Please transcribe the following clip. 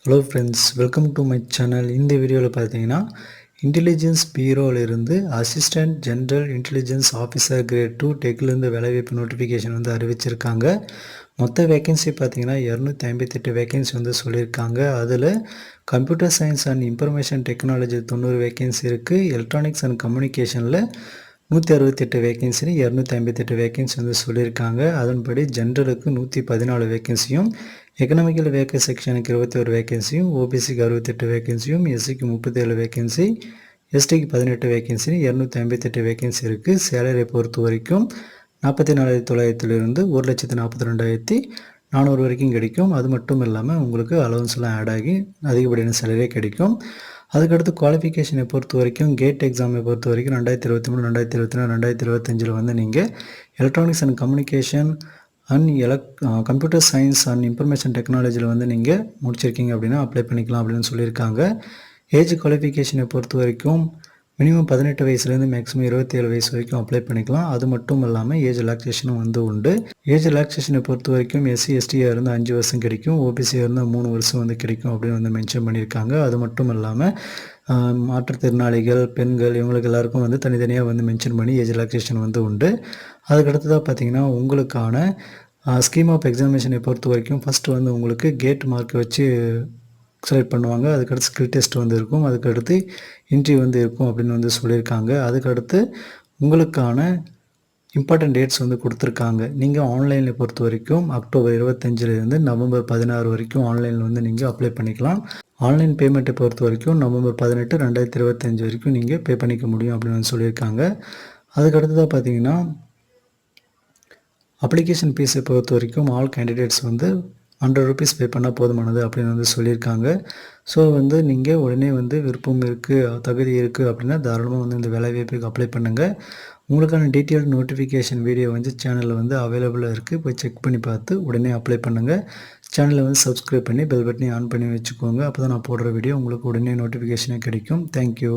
Hello friends, welcome to my channel. இந்த வீடியோவில் பார்த்தீங்கன்னா இன்டெலிஜென்ஸ் பீரோவிலிருந்து assistant general intelligence officer grade 2 டெக்லேருந்து வேலைவாய்ப்பு நோட்டிஃபிகேஷன் வந்து அறிவிச்சிருக்காங்க. மொத்த வேக்கன்சி பார்த்தீங்கன்னா 258 வேக்கன்சி வந்து சொல்லியிருக்காங்க. அதில் computer science and information technology 90 vacancy இருக்குது. எலக்ட்ரானிக்ஸ் அண்ட் கம்யூனிகேஷனில் 168 வேக்கன்சின்னு 258 வேக்கன்சி வந்து சொல்லியிருக்காங்க. அதன்படி ஜென்ரலுக்கு 114 வேக்கன்சியும், எக்கனாமிக்கல் செக்ஷனுக்கு 21 வேக்கன்சியும், ஓபிசிக்கு 68 வேக்கன்சியும், எஸ்சிக்கு 37 வேக்கன்சி, எஸ்டிக்கு 18 வேக்கன்சின்னு 258 வேக்கன்சி இருக்குது. சேலரியை பொறுத்த வரைக்கும் 44,900 1,42,400 வரைக்கும் கிடைக்கும். அது மட்டும் இல்லாமல் உங்களுக்கு அலவன்ஸ்லாம் ஆட் ஆகி அதிகப்படியான சேலரியே கிடைக்கும். அதுக்கடுத்து குவாலிஃபிகேஷனை பொறுத்த வரைக்கும் கேட் எக்ஸாமை பொறுத்த வரைக்கும் 2023, 2024, 2025 வந்து நீங்கள் electronics and communication and computer science and information டெக்னாலஜியில் வந்து நீங்கள் முடிச்சிருக்கீங்க அப்படின்னா அப்ளை பண்ணிக்கலாம் அப்படின்னு சொல்லியிருக்காங்க. ஏஜ் குவாலிஃபிகேஷனை பொறுத்த வரைக்கும் மினிமம் 18 வயசுலேருந்து மேக்ஸிமம் 27 வயசு வரைக்கும் அப்ளை பண்ணிக்கலாம். அது மட்டும் இல்லாமல் ஏஜ் ரிலாக்ஸேஷனும் வந்து உண்டு. ஏஜ் ரிலாக்ஸேஷனை பொறுத்த வரைக்கும் எஸ்சி எஸ்டியாக இருந்தால் 5 வருஷம் கிடைக்கும், ஓபிசியாக இருந்தால் 3 வருஷம் வந்து கிடைக்கும் அப்படின்னு வந்து மென்ஷன் பண்ணியிருக்காங்க. அது மட்டும் இல்லாமல் மாற்றுத்திறனாளிகள், பெண்கள் இவங்களுக்கு எல்லாருக்கும் வந்து தனித்தனியாக வந்து மென்ஷன் பண்ணி ஏஜ் ரிலாக்ஸேஷன் வந்து உண்டு. அதுக்கடுத்ததாக பார்த்தீங்கன்னா உங்களுக்கான ஸ்கீம் ஆஃப் எக்ஸாமினேஷனை பொறுத்த வரைக்கும் ஃபஸ்ட்டு வந்து உங்களுக்கு கேட் மார்க் வச்சு செலக்ட் பண்ணுவாங்க. அதுக்கடுத்து ஸ்கில் டெஸ்ட் வந்து இருக்கும். அதுக்கடுத்து இன்டர்வியூ வந்து இருக்கும் அப்படின்னு வந்து சொல்லியிருக்காங்க. அதுக்கடுத்து உங்களுக்கான இம்பார்ட்டன்ட் டேட்ஸ் வந்து கொடுத்துருக்காங்க. நீங்கள் ஆன்லைனில் பொறுத்த வரைக்கும் அக்டோபர் 25 நவம்பர் 16 வரைக்கும் ஆன்லைனில் வந்து நீங்கள் அப்ளை பண்ணிக்கலாம். ஆன்லைன் பேமெண்ட்டை பொறுத்த வரைக்கும் நவம்பர் 18, 2025 வரைக்கும் நீங்கள் பே பண்ணிக்க முடியும் அப்படின்னு வந்து சொல்லியிருக்காங்க. அதுக்கடுத்ததாக பார்த்தீங்கன்னா அப்ளிகேஷன் ஃபீஸை பொறுத்த வரைக்கும் ஆல் கேண்டிடேட்ஸ் வந்து 100 rupees பே பண்ணால் போதுமானது அப்படின்னு வந்து சொல்லியிருக்காங்க. ஸோ வந்து நீங்கள் உடனே வந்து விருப்பம் இருக்குது, தகுதி இருக்குது அப்படின்னா தாராளமாக வந்து இந்த வேலைவாய்ப்புக்கு அப்ளை பண்ணுங்கள். உங்களுக்கான டீட்டெயில் நோட்டிஃபிகேஷன் வீடியோ வந்து சேனலில் வந்து அவைலபிளாக இருக்குது. போய் செக் பண்ணி பார்த்து உடனே அப்ளை பண்ணுங்கள். சேனலை வந்து சப்ஸ்கிரைப் பண்ணி பெல் பட்டனை ஆன் பண்ணி வச்சுக்கோங்க. அப்போ தான் நான் போடுற வீடியோ உங்களுக்கு உடனே நோட்டிஃபிகேஷனே கிடைக்கும். தேங்க்யூ.